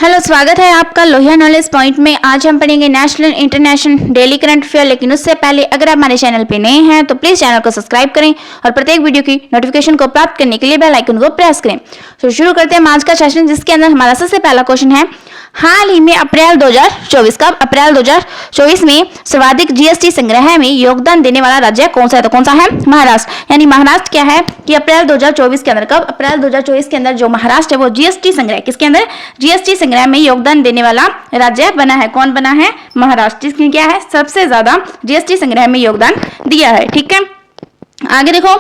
Hello, स्वागत है आपका लोहिया नॉलेज पॉइंट में। आज हम पढ़ेंगे national international daily current affair. लेकिन उससे पहले अगर आप हमारे चैनल पे नए हैं तो प्लीज चैनल को सब्सक्राइब करें और प्रत्येक वीडियो की नोटिफिकेशन को प्राप्त करने के लिए बेल आइकन को प्रेस करें। तो शुरू करते हैं आज का सेशन, जिसके अंदर हमारा सबसे पहला क्वेश्चन है, हाल ही में अप्रैल 2024 में सर्वाधिक जीएसटी संग्रह में योगदान देने वाला राज्य कौन सा है? तो कौन सा है? महाराष्ट्र। यानी महाराष्ट्र क्या है कि अप्रैल 2024 के अंदर, कब? अप्रैल 2024 के अंदर जो महाराष्ट्र है वो जीएसटी संग्रह, किसके अंदर? जीएसटी संग्रह में योगदान देने वाला राज्य बना है। कौन बना है? महाराष्ट्र, जिसने क्या है सबसे ज्यादा जीएसटी संग्रह में योगदान दिया है। ठीक है, आगे देखो,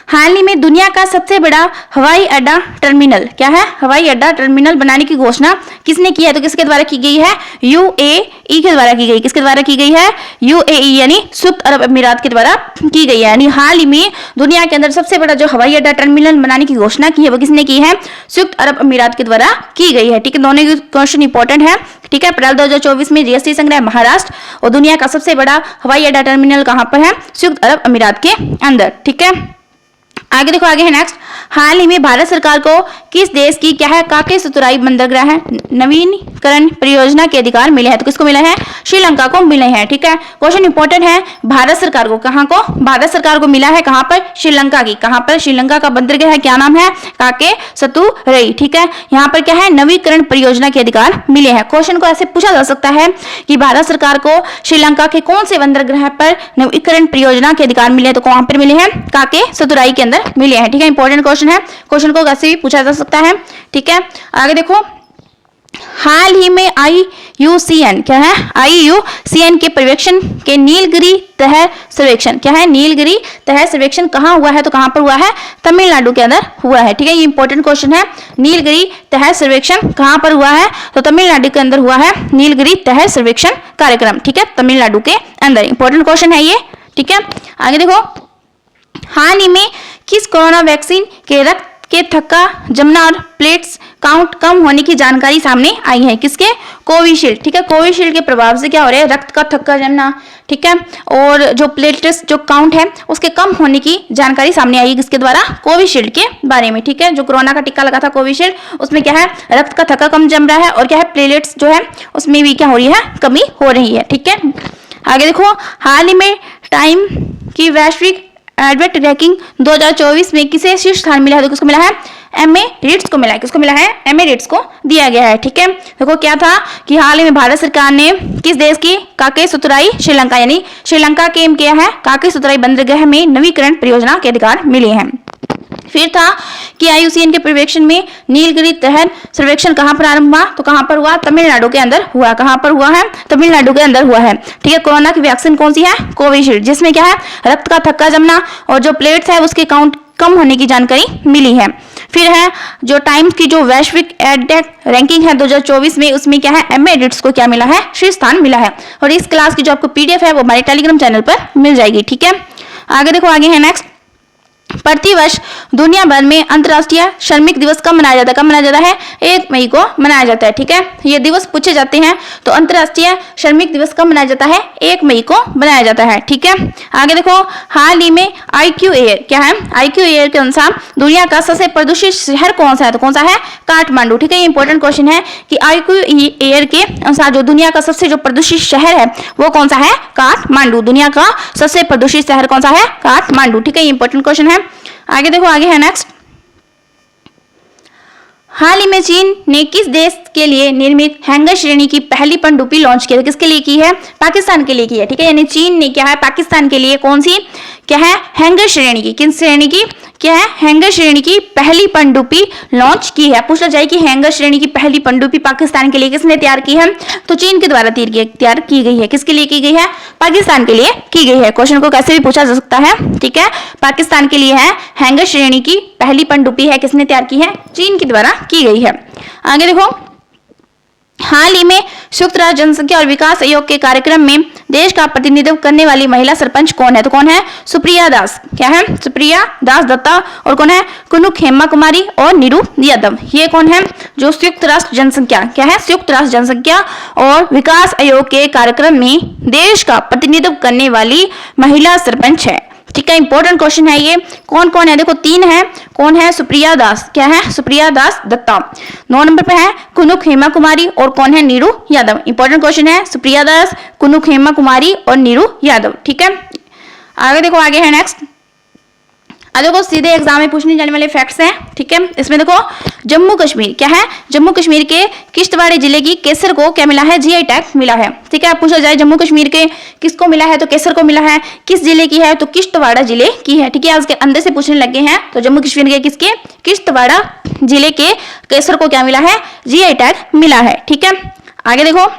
हाल ही में दुनिया का सबसे बड़ा हवाई अड्डा टर्मिनल, क्या है? हवाई अड्डा टर्मिनल बनाने की घोषणा किसने की है? तो किसके द्वारा की गई है? यूएई के द्वारा की गई। किसके द्वारा की गई है? यूएई यानी संयुक्त अरब अमीरात के द्वारा की गई है। यानी हाल ही में दुनिया के अंदर सबसे बड़ा जो हवाई अड्डा टर्मिनल बनाने की घोषणा की है वो किसने की है? संयुक्त अरब अमीरात के द्वारा की गई है। ठीक है, दोनों क्वेश्चन इंपॉर्टेंट है। ठीक है, अप्रैल 2024 में जीएसटी संग्रह महाराष्ट्र और दुनिया का सबसे बड़ा हवाई अड्डा टर्मिनल कहां पर है? संयुक्त अरब अमीरात के अंदर। ठीक है, आगे देखो, आगे है नेक्स्ट, हाल ही में भारत सरकार को किस देश की क्या है काके सतुराई बंदरगाह है नवीनीकरण परियोजना के अधिकार मिले हैं? तो किसको मिला है? श्रीलंका को मिले हैं। ठीक है, क्वेश्चन इंपॉर्टेंट है। भारत सरकार को, कहां को? भारत सरकार को मिला है कहां पर? श्रीलंका की। कहां पर? श्रीलंका का बंदरगाह है, क्या नाम है? काके सतुरई। ठीक है, यहाँ पर क्या है? नवीकरण परियोजना के अधिकार मिले हैं। क्वेश्चन को ऐसे पूछा जा सकता है कि भारत सरकार को श्रीलंका के कौन से बंदरगाह पर नवीकरण परियोजना के अधिकार मिले हैं? तो कहां पर मिले हैं? काके सतुराई के अंदर मिले हैं। ठीक है, इंपॉर्टेंट क्वेश्चन है, क्वेश्चन को कैसे भी पूछा जा सकता है। ठीक है, आगे देखो, हाल ही में IUCN, क्या है? IUCN के पर्यवेक्षण के नीलगिरी तह सर्वेक्षण, क्या है? नीलगिरी तह सर्वेक्षण कहाँ हुआ है? तो कहां पर हुआ है? तमिलनाडु के अंदर हुआ है। ठीक है, ये इंपॉर्टेंट क्वेश्चन है। नीलगिरी तह सर्वेक्षण कहां पर हुआ है? तो तमिलनाडु के अंदर हुआ है नीलगिरी तह सर्वेक्षण कार्यक्रम। ठीक है, तमिलनाडु के अंदर। इंपॉर्टेंट क्वेश्चन है ये। ठीक है, आगे देखो, हाल ही में किस कोरोना वैक्सीन के रक्त के थक्का जमना और प्लेट्स काउंट कम होने की जानकारी सामने आई है? किसके? कोविशील्ड। ठीक है, कोविशील्ड के प्रभाव से क्या हो रहा है? रक्त का थक्का जमना, ठीक है, और जो प्लेटलेट्स जो काउंट है उसके कम होने की जानकारी सामने आई है। किसके द्वारा? कोविशील्ड के बारे में। ठीक है, जो कोरोना का टीका लगा था कोविशील्ड, उसमें क्या है? रक्त का थक्का कम जम रहा है और क्या है? प्लेटलेट्स जो है उसमें भी क्या हो रही है? कमी हो रही है। ठीक है, आगे देखो, हाल ही में टाइम की वैश्विक एडवेट रैंकिंग 2024 में किसे शीर्ष स्थान मिला है? तो किसको मिला है? एमिरेट्स को मिला है। किसको मिला है? एमिरेट्स को दिया गया है। ठीक है, देखो क्या था कि हाल ही में भारत सरकार ने किस देश की काके सतुराई श्रीलंका, यानी श्रीलंका के किया है काके सतुराई बंदरगाह में नवीकरण परियोजना के अधिकार मिले हैं। फिर था कि IUCN के पर्यवेक्षण में नीलगिरी तह सर्वेक्षण कहां पर आरंभ हुआ? तो कहां पर हुआ? तमिलनाडु के अंदर हुआ। कहां पर हुआ है? तमिलनाडु के अंदर हुआ है। ठीक है, कोरोना की वैक्सीन कौन सी है? कोविशील्ड, जिसमें क्या है? रक्त का थक्का जमना और जो प्लेट्स है उसके काउंट कम होने की जानकारी मिली है। फिर है जो टाइम्स की जो वैश्विक एडवेट रैंकिंग है 2024 में, उसमें क्या है? एमिरेट्स को क्या मिला है? शीर्ष स्थान मिला है। और इस क्लास की जो आपको PDF है वो हमारे टेलीग्राम चैनल पर मिल जाएगी। ठीक है, आगे देखो, आगे है नेक्स्ट, प्रतिवर्ष दुनिया भर में अंतर्राष्ट्रीय श्रमिक दिवस कब मनाया जाता है? कब मनाया जाता है? 1 मई को मनाया जाता है। ठीक है, ये दिवस पूछे जाते हैं। तो अंतर्राष्ट्रीय श्रमिक दिवस कब मनाया जाता है? 1 मई को मनाया जाता है। ठीक है, आगे देखो, हाल ही में IQ एयर, क्या है? IQ एयर के अनुसार दुनिया का सबसे प्रदूषित शहर कौन सा है? तो कौन सा है? काठमांडू। ठीक है, ये इंपॉर्टेंट क्वेश्चन है कि IQ एयर के अनुसार जो दुनिया का सबसे जो प्रदूषित शहर है वो कौन सा है? काठमांडू। दुनिया का सबसे प्रदूषित शहर कौन सा है? काठमांडू। ठीक है, ये इंपॉर्टेंट क्वेश्चन है। आगे देखो, आगे है नेक्स्ट, हाल ही में चीन ने किस देश के लिए निर्मित हैंगर श्रेणी की पहली पनडुब्बी लॉन्च की है? किसके लिए की है? पाकिस्तान के लिए की है। ठीक है, यानी चीन ने क्या है? पाकिस्तान के लिए कौन सी क्या है? हैंगर श्रेणी की, किस श्रेणी की क्या है? हैंगर श्रेणी की पहली पनडुब्बी लॉन्च की है। पूछा जाए कि हैंगर श्रेणी की पहली पनडुब्बी पाकिस्तान के लिए किसने तैयार की है? तो चीन के द्वारा तैयार की गई है। किसके लिए की गई है? पाकिस्तान के लिए की गई है। क्वेश्चन को कैसे भी पूछा जा सकता है। ठीक है, पाकिस्तान के लिए है हैंगर श्रेणी की पहली पनडुब्बी है, किसने तैयार की है? चीन के द्वारा की गई है। आगे देखो, हाल ही में संयुक्त राष्ट्र जनसंख्या और विकास आयोग के कार्यक्रम में देश का प्रतिनिधित्व करने वाली महिला सरपंच कौन है? तो कौन है? सुप्रिया दास। क्या है? सुप्रिया दास दत्ता। और कौन है? कुनुक हेमा कुमारी और नीरू यादव। ये कौन है? जो संयुक्त राष्ट्र जनसंख्या, क्या है? संयुक्त राष्ट्र जनसंख्या और विकास आयोग के कार्यक्रम में देश का प्रतिनिधित्व करने वाली महिला सरपंच है। ठीक है, इंपॉर्टेंट क्वेश्चन है ये। कौन कौन है, देखो 3 है। कौन है, सुप्रिया दास, क्या है, सुप्रिया दास दत्ता। 9 नंबर पे है कुनुक हेमा कुमारी, और कौन है, नीरू यादव। इंपॉर्टेंट क्वेश्चन है, सुप्रिया दास, कुनुक हेमा कुमारी और नीरू यादव। ठीक है, आगे देखो, आगे है नेक्स्ट। देखो सीधे एग्जाम में पूछने जाने वाले फैक्ट्स हैं। ठीक है, इसमें देखो जम्मू कश्मीर, क्या है, जम्मू कश्मीर के किश्तवाड़ जिले की केसर को क्या मिला है, जीआई टैग मिला है। ठीक है, आप पूछा जाए जम्मू कश्मीर के किसको मिला है, तो केसर को मिला है। किस जिले की है, तो किश्तवाड़ा जिले की है। ठीक है, उसके अंदर से पूछने लगे हैं, तो जम्मू कश्मीर के किसके, किश्तवाड़ा जिले के केसर को क्या मिला है, जीआई टैग मिला है। ठीक है, आगे देखो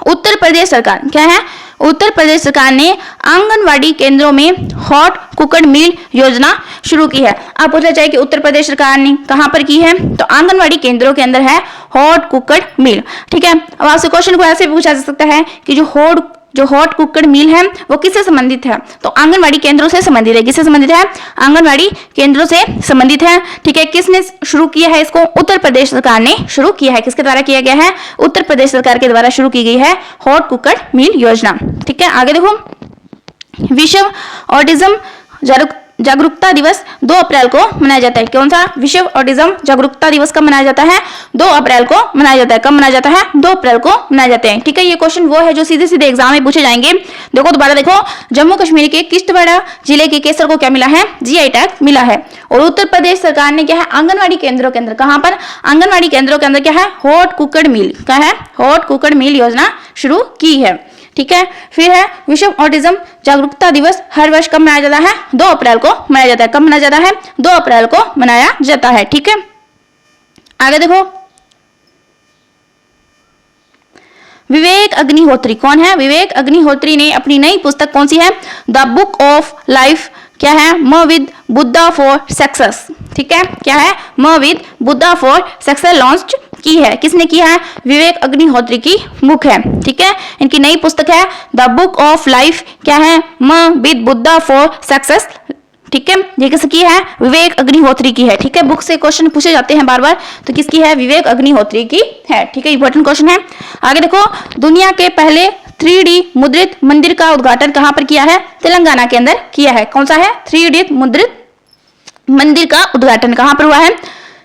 उत्तर प्रदेश सरकार, क्या है, उत्तर प्रदेश सरकार ने आंगनवाड़ी केंद्रों में हॉट कुकड मील योजना शुरू की है। आप पूछना चाहिए कि उत्तर प्रदेश सरकार ने कहां पर की है, तो आंगनवाड़ी केंद्रों के अंदर है हॉट कुकड मील। ठीक है, अब आपसे क्वेश्चन को ऐसे भी पूछा जा सकता है कि जो हॉट कुकड मील है वो किससे संबंधित है, तो आंगनवाड़ी केंद्रों से संबंधित है। किससे संबंधित है, आंगनवाड़ी केंद्रों से संबंधित है। ठीक है, किसने शुरू किया है इसको, उत्तर प्रदेश सरकार ने शुरू किया है। किसके द्वारा किया गया है, उत्तर प्रदेश सरकार के द्वारा शुरू की गई है हॉट कुकड मील योजना। ठीक है, आगे देखो विश्व ऑटिज्म जागरूकता दिवस 2 अप्रैल को मनाया जाता है। कौन सा, विश्व ऑटिज्म जागरूकता दिवस कब मनाया जाता है, 2 अप्रैल को मनाया जाता है। कब मनाया जाता है, 2 अप्रैल को मनाया जाते हैं। ठीक है, ये क्वेश्चन वो है जो सीधे सीधे एग्जाम में पूछे जाएंगे। देखो दोबारा देखो, जम्मू कश्मीर के किश्तवाड़ा जिले के केसर को क्या मिला है, जीआई टैग मिला है। और उत्तर प्रदेश सरकार ने क्या है, आंगनवाड़ी केंद्रों के अंदर, कहां पर, आंगनवाड़ी केंद्रों के अंदर क्या है, हॉट कुकड मील, क्या है, हॉट कुकड मील योजना शुरू की है। ठीक है, फिर है विश्व ऑटिज्म जागरूकता दिवस हर वर्ष कब मनाया जाता है, 2 अप्रैल को मनाया जाता है। कब मनाया जाता है, 2 अप्रैल को मनाया जाता है। ठीक है, आगे देखो विवेक अग्निहोत्री, कौन है, विवेक अग्निहोत्री ने अपनी नई पुस्तक कौन सी है, द बुक ऑफ लाइफ, क्या है, म विद बुद्धा फॉर सक्सेस। ठीक है, क्या है, म with Buddha for success launch की है। किसने की है, विवेक अग्निहोत्री की बुक है। ठीक है, इनकी नई पुस्तक है द बुक ऑफ लाइफ, क्या है, म विद बुद्धा फॉर सक्सेस। ठीक है, ये किसकी है, विवेक अग्निहोत्री की है। ठीक है, बुक से क्वेश्चन पूछे जाते हैं बार बार, तो किसकी है, विवेक अग्निहोत्री की है। ठीक है, इंपॉर्टेंट क्वेश्चन है। आगे देखो दुनिया के पहले 3D मुद्रित मंदिर का उद्घाटन कहां पर किया है, तेलंगाना के अंदर किया है। कौन सा है, 3D मुद्रित मंदिर का उद्घाटन कहां पर हुआ है,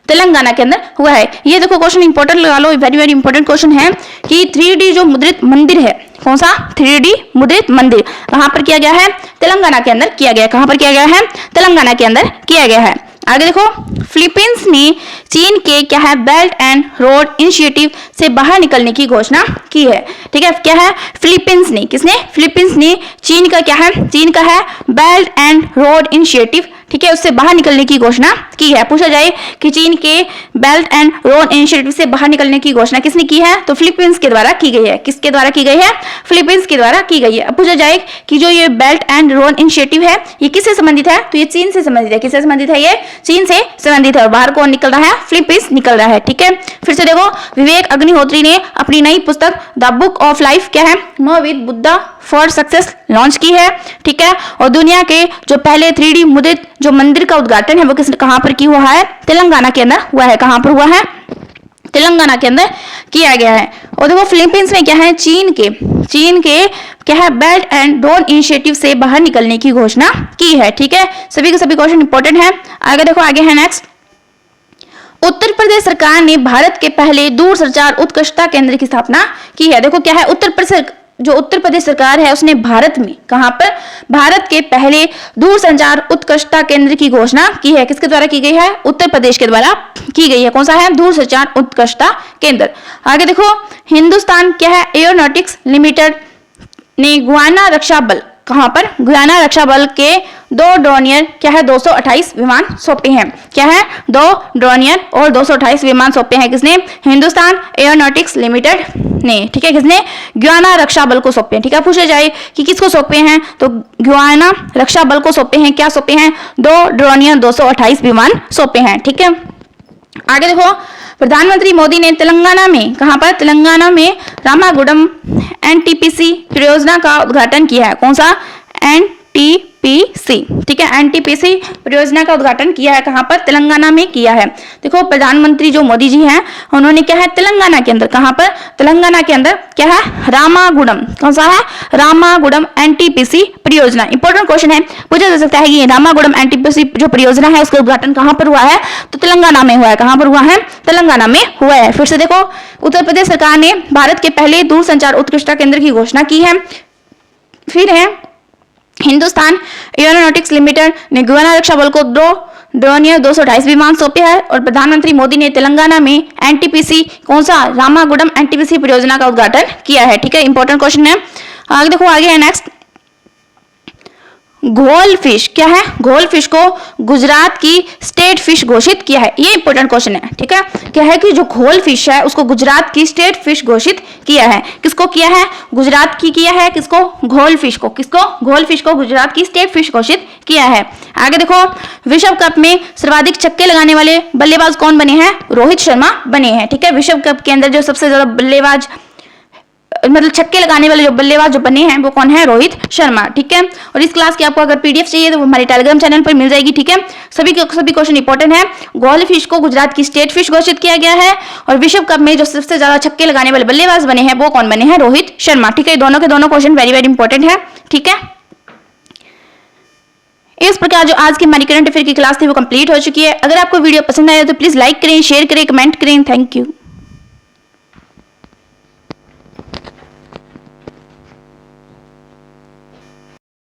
तेलंगाना के अंदर हुआ है। ये देखो क्वेश्चन इंपॉर्टेंट लगा लो, वेरी वेरी इंपॉर्टेंट क्वेश्चन है कि 3D जो मुद्रित मंदिर है, कौन सा, 3D मुद्रित मंदिर कहां पर किया गया है, तेलंगाना के अंदर किया गया है। कहां पर किया गया है, तेलंगाना के अंदर किया गया है। आगे देखो फिलीपींस ने चीन के क्या है, बेल्ट एंड रोड इनिशिएटिव से बाहर निकलने की घोषणा की है। ठीक है, क्या है, फिलीपींस ने, किसने, फिलीपींस ने चीन का क्या है, चीन का है बेल्ट एंड रोड इनिशिएटिव, ठीक है, उससे बाहर निकलने की घोषणा की है। पूछा जाए कि चीन के बेल्ट एंड रोड इनिशिएटिव से बाहर निकलने की घोषणा किसने की है, तो फिलीपींस के द्वारा की गई है। किसके द्वारा की गई है, फिलीपींस के द्वारा की गई है। अब पूछा जाए कि जो ये बेल्ट एंड रोड इनिशिएटिव है ये किससे संबंधित है, तो ये चीन से संबंधित है। किससे संबंधित है, ये चीन से संबंधित है। और बाहर कौन निकल रहा है, फिलीपींस निकल रहा है। ठीक है, फिर से देखो विवेक अग्निहोत्री ने अपनी नई पुस्तक द बुक ऑफ लाइफ, क्या है, म with Buddha for success launch की है। ठीक है, और दुनिया के जो पहले 3D मुद्रित जो मंदिर का उद्घाटन है वो कहां पर किया हुआ है, तेलंगाना के अंदर हुआ है। कहां पर हुआ है, तेलंगाना के अंदर किया गया है। और देखो फिलीपींस में क्या है, चीन के क्या है, बेल्ट एंड रोड इनिशिएटिव से बाहर निकलने की घोषणा की है। ठीक है, सभी के सभी क्वेश्चन इंपॉर्टेंट है। आगे देखो, आगे है नेक्स्ट, उत्तर प्रदेश सरकार ने भारत के पहले दूरसंचार उत्कृष्टता केंद्र की स्थापना की है। देखो क्या है, उत्तर प्रदेश सरकार है उसने भारत में, कहां पर, भारत के पहले दूरसंचार उत्कृष्टता केंद्र की घोषणा की है। किसके द्वारा की गई है, उत्तर प्रदेश के द्वारा की गई है। कौन सा है, दूरसंचार उत्कृष्टता केंद्र। आगे देखो हिंदुस्तान क्या है, एरोनॉटिक्स लिमिटेड ने गुयाना रक्षा बल, कहां पर, गुयाना रक्षा बल के 2 ड्रोनियर क्या है, 228 विमान सौंपे हैं। क्या है, 2 ड्रोनियर और 228 विमान सौंपे हैं। किसने, हिंदुस्तान एरोनॉटिक्स लिमिटेड ने। ठीक है, किसने, गुयाना रक्षा बल को सौंपे हैं। ठीक है, पूछा जाए कि किसको सौंपे हैं, तो गुयाना रक्षा बल को सौंपे हैं। क्या सौंपे हैं, 2 ड्रोनियर 228 विमान सौंपे हैं। ठीक है, आगे देखो प्रधानमंत्री मोदी ने तेलंगाना में, कहां पर, तेलंगाना में रामागुडम NTPC परियोजना का उद्घाटन किया है। कौन सा, NTPC एनटीपीसी, ठीक है, एनटीपीसी परियोजना का उद्घाटन किया है कहां पर? तेलंगाना में किया है। देखो प्रधानमंत्री जो मोदी जी हैं उन्होंने क्या है तेलंगाना के अंदर, कहां पर? तेलंगाना के अंदर क्या है? रामागुडम, कौन सा है? रामागुडम एनटीपीसी परियोजना। इंपॉर्टेंट क्वेश्चन है, पूछा जा सकता है कि रामागुडम एनटीपीसी जो परियोजना है उसका उद्घाटन कहां पर हुआ है? तो तेलंगाना में हुआ है। कहां पर हुआ है? तेलंगाना में हुआ है। फिर से देखो, उत्तर प्रदेश सरकार ने भारत के पहले दूरसंचार उत्कृष्टता केंद्र की घोषणा की है। फिर है हिंदुस्तान एरोनॉटिक्स लिमिटेड ने गगन रक्षा बल को ड्रोनियर 228 विमान सौंपे हैं। और प्रधानमंत्री मोदी ने तेलंगाना में एनटीपीसी, कौन सा? रामागुडम एनटीपीसी परियोजना का उद्घाटन किया है। ठीक है, इंपॉर्टेंट क्वेश्चन है। आगे देखो, आगे है नेक्स्ट, घोल फिश क्या है? घोल फिश को गुजरात की स्टेट फिश घोषित किया है। ये इंपॉर्टेंट क्वेश्चन है। ठीक है, क्या है कि जो घोल फिश है उसको गुजरात की स्टेट फिश घोषित किया है। किसको किया है? गुजरात की किया है। किसको? घोल फिश को। किसको? घोल फिश को गुजरात की स्टेट फिश घोषित किया है। आगे देखो, विश्व कप में सर्वाधिक छक्के लगाने वाले बल्लेबाज कौन बने हैं? रोहित शर्मा बने हैं। ठीक है, विश्व कप के अंदर जो सबसे ज्यादा बल्लेबाज, मतलब छक्के लगाने वाले जो बल्लेबाज जो बने हैं वो कौन है? रोहित शर्मा। ठीक है, और इस क्लास की आपको अगर पीडीएफ चाहिए तो वो हमारे टेलीग्राम चैनल पर मिल जाएगी। ठीक है, सभी क्वेश्चन इंपॉर्टेंट है। गोल्ड फिश को गुजरात की स्टेट फिश घोषित किया गया है। और विश्व कप में जो सबसे ज्यादा छक्के लगाने वाले बल्लेबाज बने हैं वो कौन बने हैं? रोहित शर्मा। ठीक है, दोनों के दोनों क्वेश्चन वेरी वेरी इंपॉर्टेंट है। ठीक है, इस प्रकार जो आज की हमारी करंट अफेयर की क्लास थी वो कंप्लीट हो चुकी है। अगर आपको वीडियो पसंद आया तो प्लीज लाइक करें, शेयर करें, कमेंट करें। Thank you.